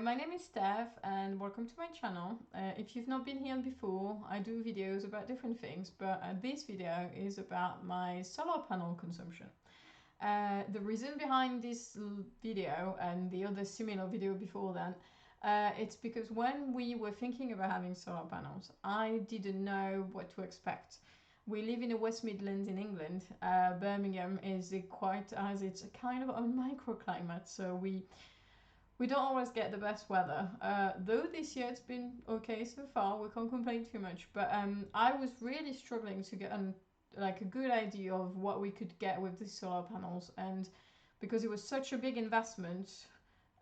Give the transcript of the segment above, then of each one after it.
my name is Steph and welcome to my channel. If you've not been here before, I do videos about different things, but this video is about my solar panel consumption. The reason behind this video and the other similar video before that, it's because when we were thinking about having solar panels, I didn't know what to expect. We live in the West Midlands in England. Birmingham is it's a kind of a microclimate, so we don't always get the best weather. Though this year it's been okay so far, we can't complain too much. But I was really struggling to get a good idea of what we could get with these solar panels, and because it was such a big investment,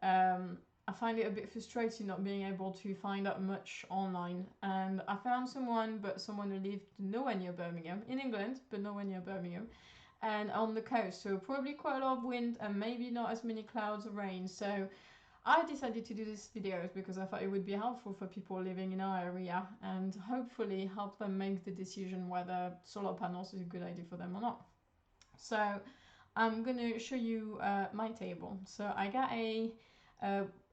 I find it a bit frustrating not being able to find out much online. And I found someone who lived nowhere near Birmingham, in England, but nowhere near Birmingham, and on the coast, so probably quite a lot of wind and maybe not as many clouds or rain. So I decided to do this video because I thought it would be helpful for people living in our area and hopefully help them make the decision whether solar panels is a good idea for them or not. So I'm going to show you my table. So I got a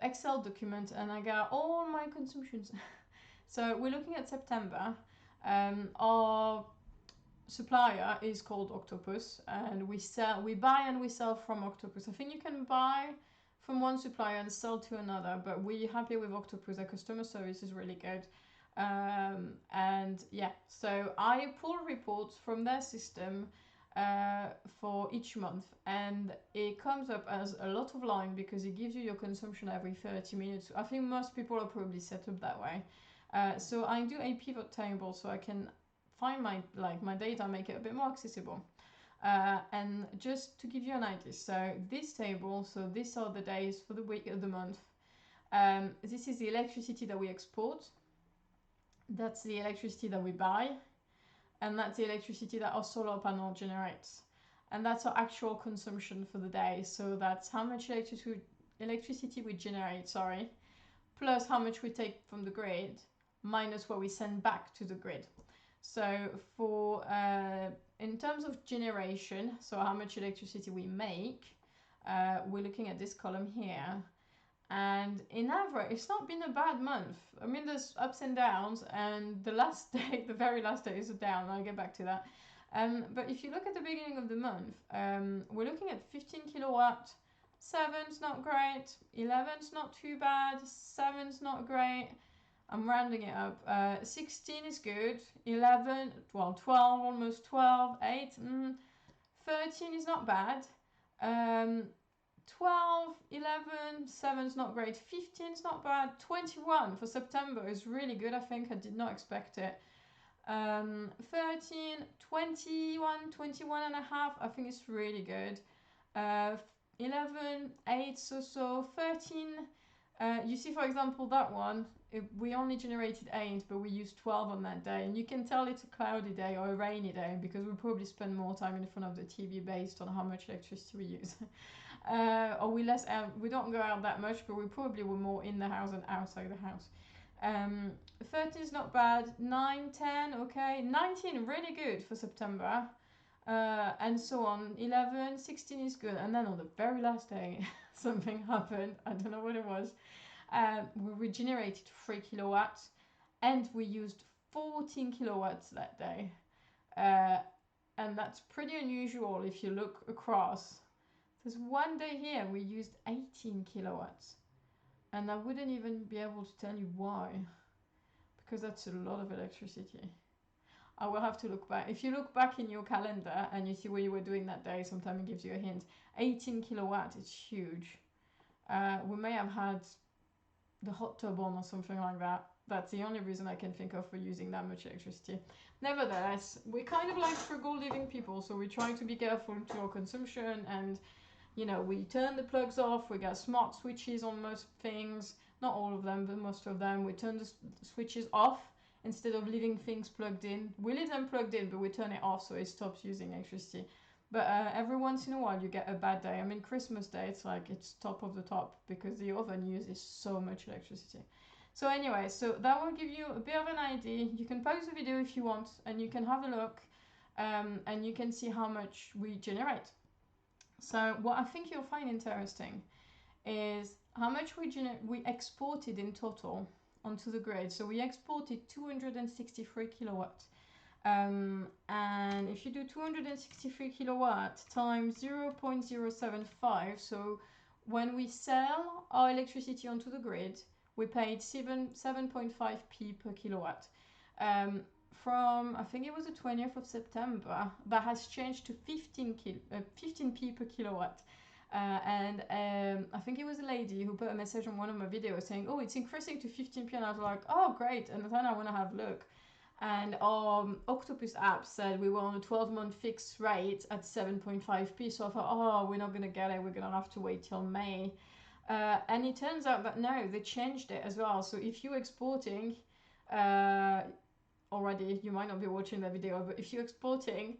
Excel document and I got all my consumptions. So we're looking at September. Our supplier is called Octopus, and we buy and we sell from Octopus. I think you can buy from one supplier and sell to another, but we're happy with Octopus. Their customer service is really good. And yeah, so I pull reports from their system for each month, and it comes up as a lot of line because it gives you your consumption every 30 minutes. I think most people are probably set up that way. So I do a pivot table so I can find my data, make it a bit more accessible. And just to give you an idea, so this table, so these are the days for the week of the month. This is the electricity that we export. That's the electricity that we buy. And that's the electricity that our solar panel generates. And that's our actual consumption for the day. So that's how much electricity we generate, plus how much we take from the grid, minus what we send back to the grid. So for in terms of generation, so how much electricity we make, we're looking at this column here. And in average, it's not been a bad month. I mean, there's ups and downs, and the last day, the very last day is a down. I'll get back to that. But if you look at the beginning of the month, we're looking at 15 kilowatt. 7's not great. 11's not too bad. 7's not great. I'm rounding it up. 16 is good. 11, well, 12, almost 12. 8, 13 is not bad. 12, 11, 7's not great. 15's not bad. 21 for September is really good. I think I did not expect it. 13, 21, 21 and a half. I think it's really good. 11, 8, so 13. You see, for example, that one, we only generated 8, but we used 12 on that day. And you can tell it's a cloudy day or a rainy day because we probably spend more time in front of the TV based on how much electricity we use. Or we don't go out that much, but we probably were more in the house than outside the house. 13 is not bad. 9, 10, okay. 19, really good for September. And so on. 11, 16 is good. And then on the very last day, something happened. I don't know what it was. We regenerated 3 kilowatts and we used 14 kilowatts that day. And that's pretty unusual if you look across. There's one day here we used 18 kilowatts. And I wouldn't even be able to tell you why, because that's a lot of electricity. I will have to look back. If you look back in your calendar and you see what you were doing that day, sometimes it gives you a hint. 18 kilowatts, it's huge. We may have had the hot tub on or something like that. That's the only reason I can think of for using that much electricity. Nevertheless, we're kind of like frugal living people, so we try to be careful to our consumption, and you know, we turn the plugs off. We got smart switches on most things, not all of them, but most of them. We turn the switches off instead of leaving things plugged in. We leave them plugged in, but we turn it off so it stops using electricity. But every once in a while you get a bad day. I mean, Christmas Day, it's top of the top because the oven uses so much electricity. So anyway, so that will give you a bit of an idea. You can pause the video if you want, and you can have a look, and you can see how much we generate. So what I think you'll find interesting is how much we exported in total onto the grid. So we exported 263 kilowatt. And if you do 263 kilowatt times 0.075, so when we sell our electricity onto the grid, we paid 7.5p per kilowatt. From, I think it was the 20th of September, that has changed to 15p per kilowatt. And I think it was a lady who put a message on one of my videos saying, oh, it's increasing to 15p, and I was like, oh, great. And then I want to have a look. And our Octopus app said we were on a 12-month fixed rate at 7.5p. So I thought, oh, we're not going to get it. We're going to have to wait till May. And it turns out that no, they changed it as well. So if you're exporting, already, you might not be watching the video, but if you're exporting,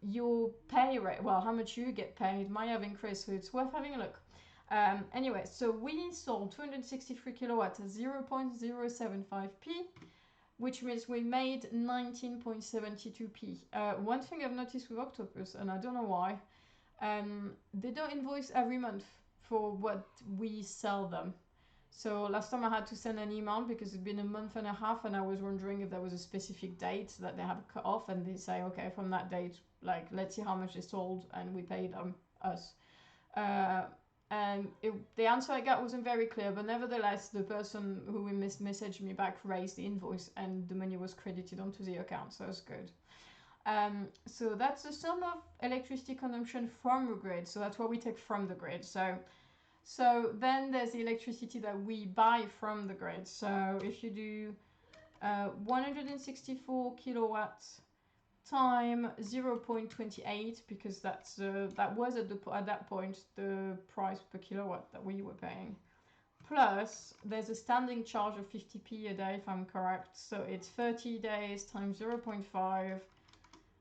your pay rate, well, how much you get paid might have increased. So it's worth having a look. Anyway, so we sold 263 kilowatts at 0.075p. Which means we made 19.72p. One thing I've noticed with Octopus, and I don't know why, they don't invoice every month for what we sell them. So last time I had to send an email because it's been a month and a half, and I was wondering if there was a specific date that they have cut off, and they say, okay, from that date, like, let's see how much they sold, and we paid them, us. And the answer I got wasn't very clear, but nevertheless, the person who messaged me back raised the invoice and the money was credited onto the account, so that's good. So that's the sum of electricity consumption from the grid, so that's what we take from the grid. So then there's the electricity that we buy from the grid. So if you do 164 kilowatts time 0.28, because that was at that point the price per kilowatt that we were paying, plus there's a standing charge of 50p a day if I'm correct, so it's 30 days times 0.5.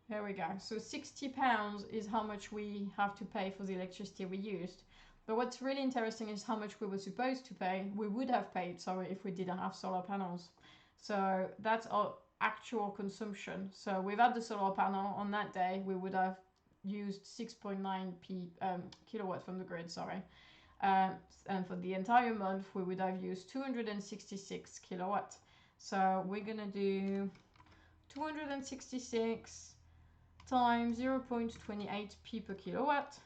There we go. So £60 is how much we have to pay for the electricity we used. But what's really interesting is how much we were supposed to pay, we would have paid, sorry, if we didn't have solar panels. So that's our actual consumption. So without the solar panel on that day, we would have used 6.9p kilowatt from the grid, sorry. And for the entire month, we would have used 266 kilowatt. So we're gonna do 266 times 0.28p per kilowatt,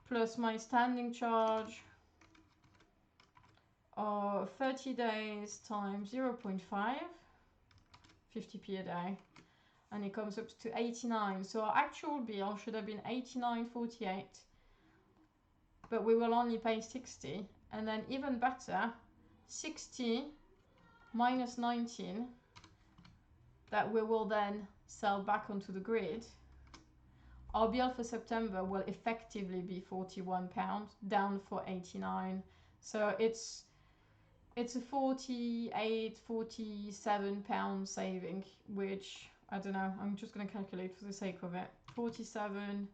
plus my standing charge of 30 days times 0.5, 50p a day, and it comes up to 89. So our actual bill should have been 89.48, but we will only pay 60. And then even better, 60 minus 19 that we will then sell back onto the grid. Our bill for September will effectively be £41, down for 89. So it's a 48, 47 pound saving, which I don't know, I'm just going to calculate for the sake of it. 47,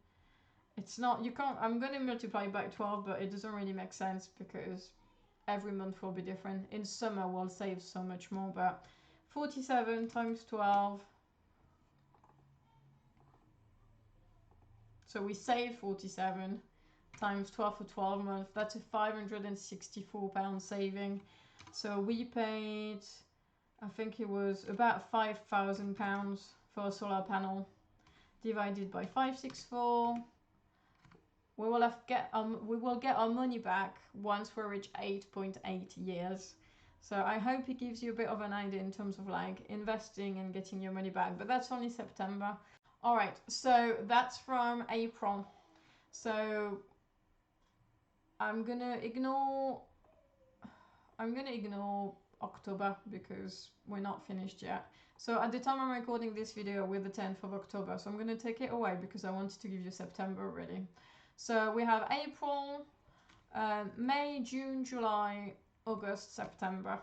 it's not, you can't, I'm going to multiply by 12, but it doesn't really make sense because every month will be different. In summer we'll save so much more, but 47 times 12, so we save 47 times 12 for 12 months, that's a £564 saving. So we paid, I think it was about £5,000 for a solar panel, divided by 564. We will get our money back once we reach 8.8 years. So I hope it gives you a bit of an idea in terms of like investing and getting your money back, but that's only September. All right, so that's from April. So I'm gonna ignore October because we're not finished yet. So at the time I'm recording this video, we're the 10th of October. So I'm going to take it away because I wanted to give you September already. So we have April, May, June, July, August, September.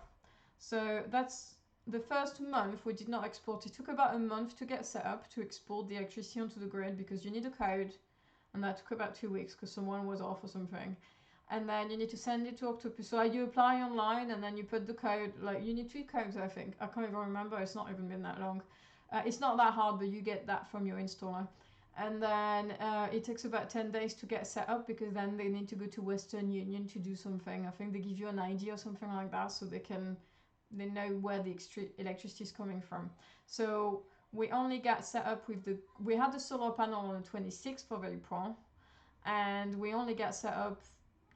So that's the first month we did not export. It took about a month to get set up to export the electricity onto the grid because you need a code. And that took about 2 weeks because someone was off or something. And then you need to send it to Octopus. So you apply online and then you put the code, like you need 2 codes, I think. I can't even remember, it's not even been that long. It's not that hard, but you get that from your installer. and then it takes about 10 days to get set up, because then they need to go to Western Union to do something. I think they give you an ID or something like that, so they know where the electricity is coming from. So we only got set up with we had the solar panel on the 26th of April, and we only got set up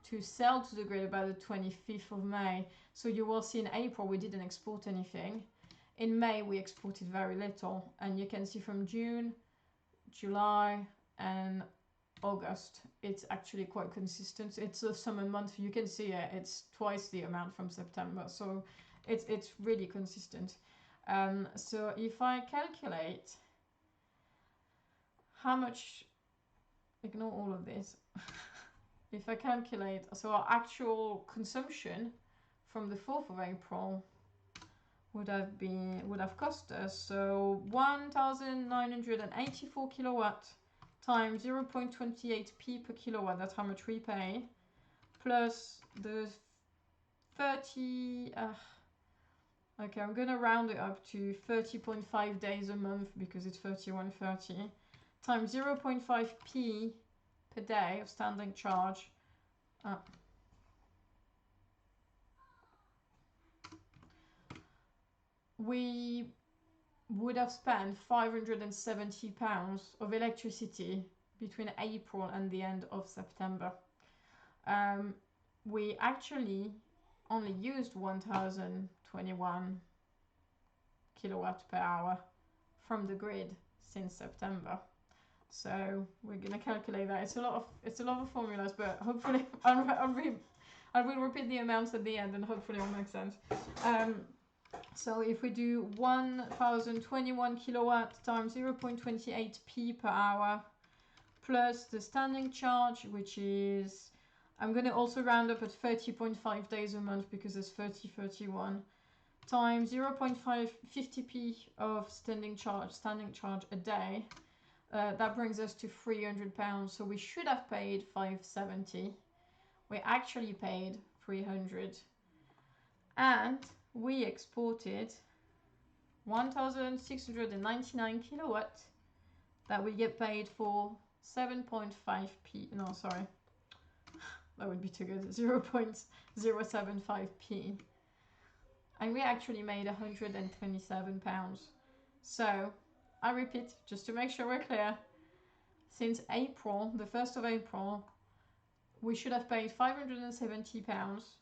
to sell to the grid about the 25th of May. So you will see in April we didn't export anything. In May we exported very little, and you can see from June, July and August it's actually quite consistent. It's a summer month, you can see it, it's twice the amount from September, so it's really consistent. So if I calculate how much, ignore all of this, if I calculate, so our actual consumption from the 4th of April would have cost us, so 1,984 kilowatt times 0.28p per kilowatt, that's how much we pay, plus the 30, okay, I'm gonna round it up to 30.5 days a month because it's 31.30, times 0.5p per day of standing charge. We would have spent £570 of electricity between April and the end of September. We actually only used 1,021 kilowatt per hour from the grid since September. So we're gonna calculate that. It's a lot of formulas, but hopefully I will repeat the amounts at the end, and hopefully it'll make sense. So if we do 1,021 kilowatt times 0.28p per hour, plus the standing charge, which is, I'm going to also round up at 30.5 days a month because it's 30.31, times 0.50p of standing charge a day, that brings us to £300. So we should have paid 570. We actually paid 300, and we exported 1,699 kilowatt that we get paid for 7.5p. No, sorry, that would be too good. 0.075p, and we actually made £127. So I repeat, just to make sure we're clear, since April, the 1st of April, we should have paid £570.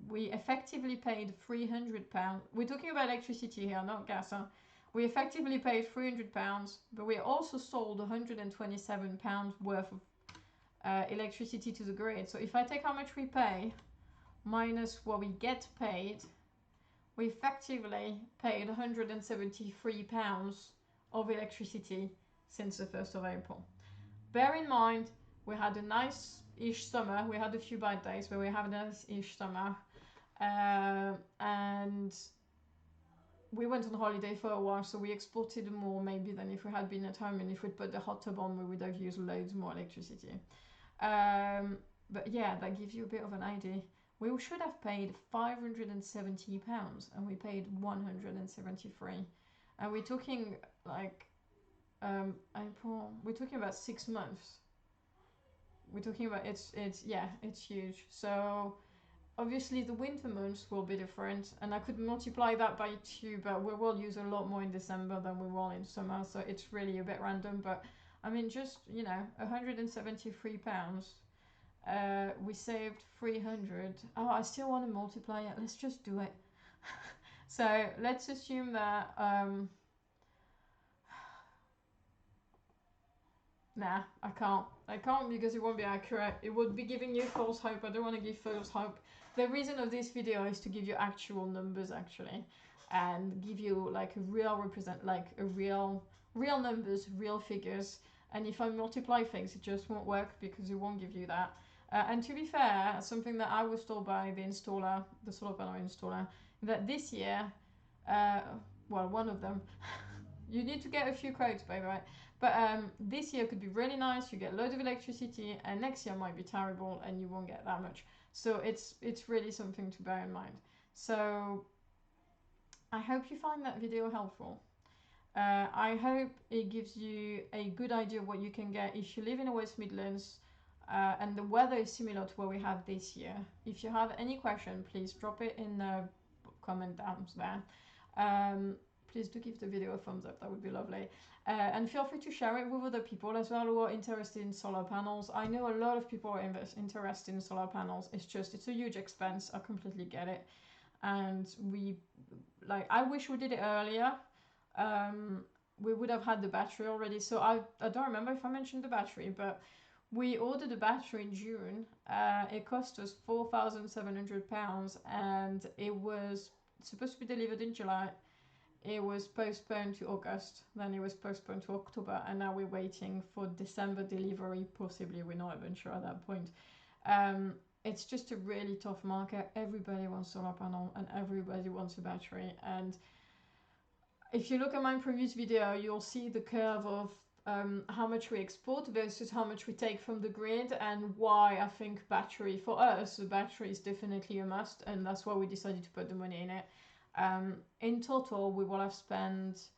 We effectively paid £300. We're talking about electricity here, not gas. Huh? We effectively paid £300, but we also sold £127 worth of electricity to the grid. So if I take how much we pay minus what we get paid, we effectively paid £173 of electricity since the 1st of April. Bear in mind, we had a nice-ish summer. We had a few bad days, but we have a nice-ish summer. And we went on holiday for a while, so we exported more maybe than if we had been at home, and if we'd put the hot tub on, we would have used loads more electricity. But yeah, that gives you a bit of an idea. We should have paid £570, and we paid 173. And we're talking like April. We're talking about 6 months. We're talking about it's huge. So obviously the winter months will be different, and I could multiply that by 2, but we will use a lot more in December than we will in summer, so it's really a bit random. But I mean, just, you know, £173. We saved 300. Oh, I still want to multiply it. Let's just do it. So let's assume that nah, I can't because it won't be accurate. It would be giving you false hope. I don't want to give false hope. The reason of this video is to give you actual numbers, actually, and give you like a real real numbers, real figures. And if I multiply things, it just won't work because it won't give you that. And to be fair, something that I was told by the installer, the solar panel installer, that this year, well, one of them, you need to get a few quotes, by the way. But this year could be really nice, you get a load of electricity, and next year might be terrible and you won't get that much. So it's really something to bear in mind. So I hope you find that video helpful. I hope it gives you a good idea of what you can get if you live in the West Midlands and the weather is similar to what we have this year. If you have any question, please drop it in the comment down there. Please do give the video a thumbs up, that would be lovely. And feel free to share it with other people as well who are interested in solar panels. I know a lot of people are interested in solar panels. It's a huge expense. I completely get it. And I wish we did it earlier. We would have had the battery already. So I don't remember if I mentioned the battery, but we ordered the battery in June. It cost us £4,700 and it was supposed to be delivered in July. It was postponed to August, then it was postponed to October, and now we're waiting for December delivery, possibly. We're not even sure at that point. It's just a really tough market. Everybody wants solar panel and everybody wants a battery. And if you look at my previous video, you'll see the curve of how much we export versus how much we take from the grid, and why I think battery, for us, the battery is definitely a must, and that's why we decided to put the money in it. In total, we will have spent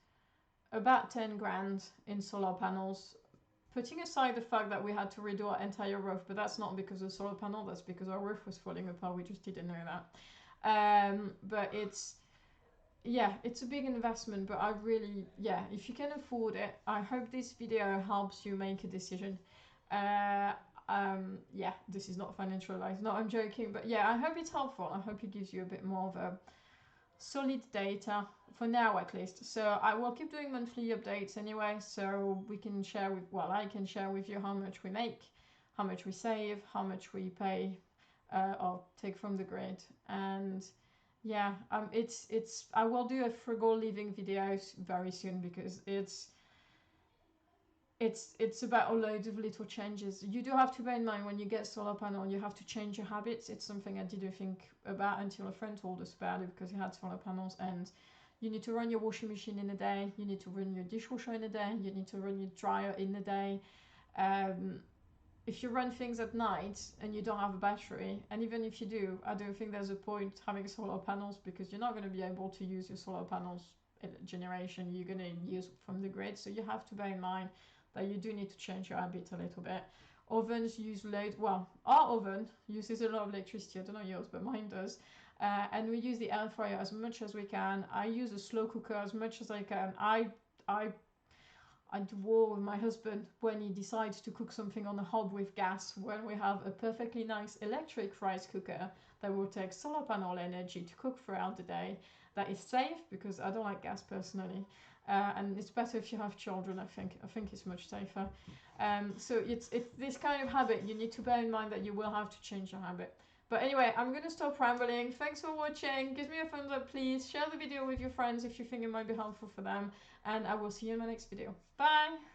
about 10 grand in solar panels, putting aside the fact that we had to redo our entire roof, but that's not because of solar panel, that's because our roof was falling apart. We just didn't know that. But it's a big investment, but if you can afford it, I hope this video helps you make a decision. This is not financial advice. No, I'm joking, but yeah, I hope it's helpful. I hope it gives you a bit more of a solid data for now, at least. So I will keep doing monthly updates anyway, so we can share with, I can share with you how much we make, how much we save, how much we pay or take from the grid. And yeah, I will do a frugal living video very soon, because it's about a load of little changes. You do have to bear in mind, when you get solar panel, you have to change your habits. It's something I didn't think about until a friend told us about it, because he had solar panels. And you need to run your washing machine in a day, you need to run your dishwasher in a day, you need to run your dryer in a day. If you run things at night and you don't have a battery, and even if you do, I don't think there's a point having solar panels, because you're not going to be able to use your solar panels generation you're going to use from the grid. So you have to bear in mind that you do need to change your habit a little bit. Ovens use our oven uses a lot of electricity. I don't know yours, but mine does. And we use the air fryer as much as we can. I use a slow cooker as much as I can. I war with my husband when he decides to cook something on a hob with gas, when we have a perfectly nice electric rice cooker that will take solar panel energy to cook throughout the day. That is safe, because I don't like gas personally. And it's better if you have children, I think. I think it's much safer. So it's this kind of habit. You need to bear in mind that you will have to change your habit. But anyway, I'm going to stop rambling. Thanks for watching. Give me a thumbs up, please. Share the video with your friends if you think it might be helpful for them. And I will see you in my next video. Bye!